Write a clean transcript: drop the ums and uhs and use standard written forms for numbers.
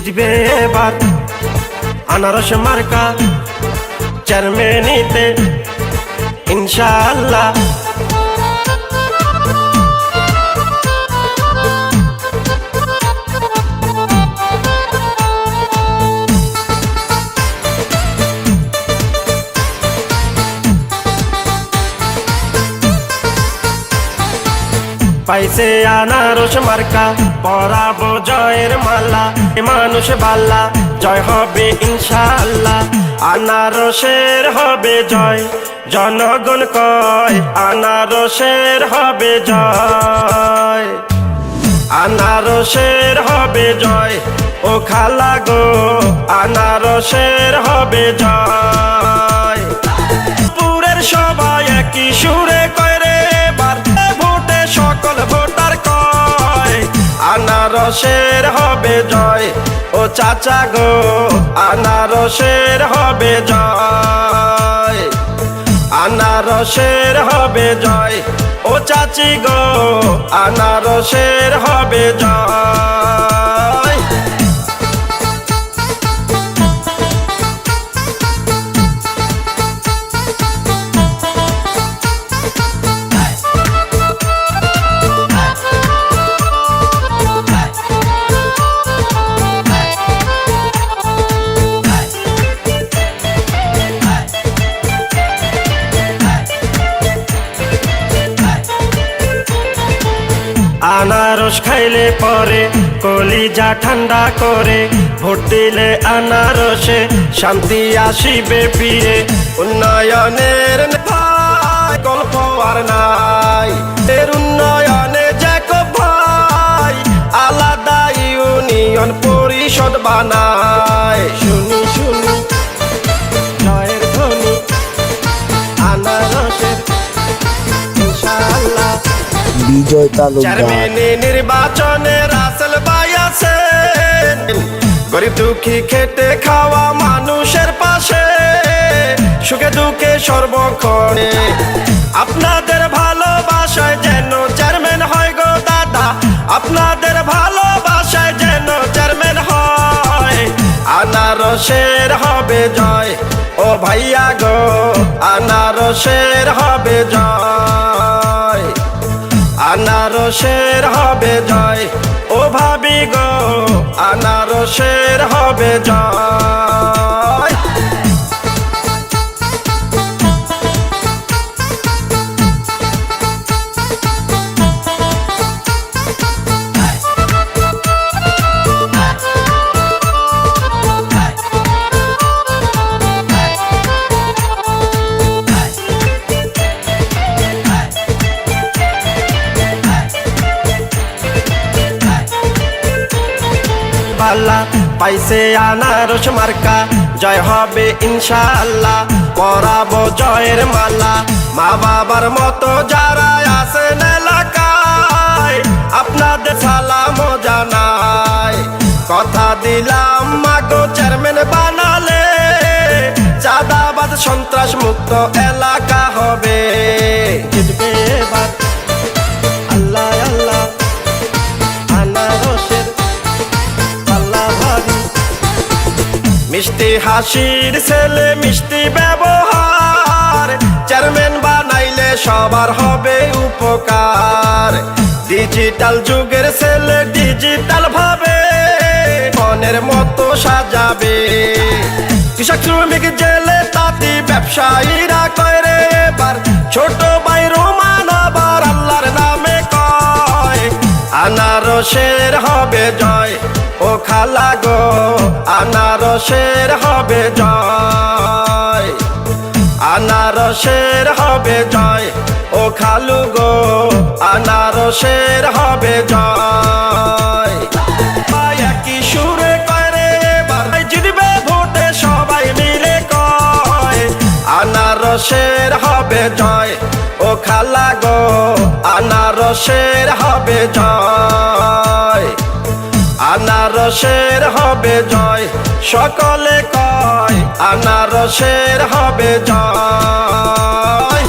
জিতবে এবার আনারস মার্কা চেয়ারম্যানিতে ইনশাআল্লাহ। পাইছে আনারস মার্কা পরাবো জয়ের মালা, মানুষ বাল্লা জয় হবে ইনশাআল্লাহ। আনারসের হবে জয়, জনগণ কয় আনারসের হবে জয়, আনারসের হবে জয়। ও খালা গো আনারসের হবে জয়। পুরের সবাই একই সুরে কয় রে এবার ভোটে সকল ভোটার কয় আনারসের হবে জয়। ও চাচা গো আনারসের হবে জয়, আনারসের হবে জয়। ও চাচি গো আনারসের হবে জয়। আনারস খাইলে পরে কলিজা ঠান্ডা করে, ভোট দিলে আনারসে শান্তি আসিবে ফিরে। উন্নয়নের ভাই গল্প আর নাই, এর উন্নয়নে জ্যাকব ভাই আলাদা ইউনিয়ন পরিষদ বানায়। শুনি শুনি জয়ের ধ্বনি আনারসের ইনশাআল্লাহ। বিজয় তালুকদার চেয়ারম্যানি নির্বাচনে রাসেল ভাই আছেন, গরিব দুঃখী খেটে খাওয়া মানুষের পাশে, সুখে দুঃখে সর্বক্ষণে আপনাদের ভালোবাসায় যেন চেয়ারম্যান হয় গো দাদা, আপনাদের ভালোবাসায় যেন চেয়ারম্যান হয়। আনারসের হবে জয় ও ভাইয়া গো, আনারসের হবে জয়, আনারসের হবে জয়। ও ভাবি গো আনারসের হবে জয়। পাইছে আনারস মার্কা জয় হবে ইনশাআল্লাহ। পরাবো জয়ের মালা মা বাবার মতো যারা আছেন এলাকায়, আপনাদের সালাম জানাই। কথা দিলাম মাগো চেয়ারম্যান বানালে চাঁদাবাদ সন্ত্রাস মুক্ত এলাকা হবে। জিতবে এবার আল্লাহ আল্লাহ আনারসের মিষ্টি হাসির ছেলে মিষ্টি ব্যবহার, চেয়ারম্যান বানাইলে সবার হবে উপকার। ডিজিটাল যুগের ছেলে ডিজিটাল ভাবে মনের মতো সাজাবে। কৃষক শ্রমিক জেলে তাঁতি ব্যবসায়ীরা কয় রে এবার ছোট ভাই রোমান আবার আল্লাহর নামে কয় আনারসের হবে জয়। ও খালা গো আনারসের হবে জয়, আনারসের হবে জয়। ও খালু গো আনারসের হবে জয়। একই সুরে কয় রে এবার জিতবে ভোটে সবাই মিলে কয় আনারসের হবে জয়। ও খালা গো আনারসের হবে জয়, আনারসের হবে জয়। সকলে কয় আনারসের হবে জয়।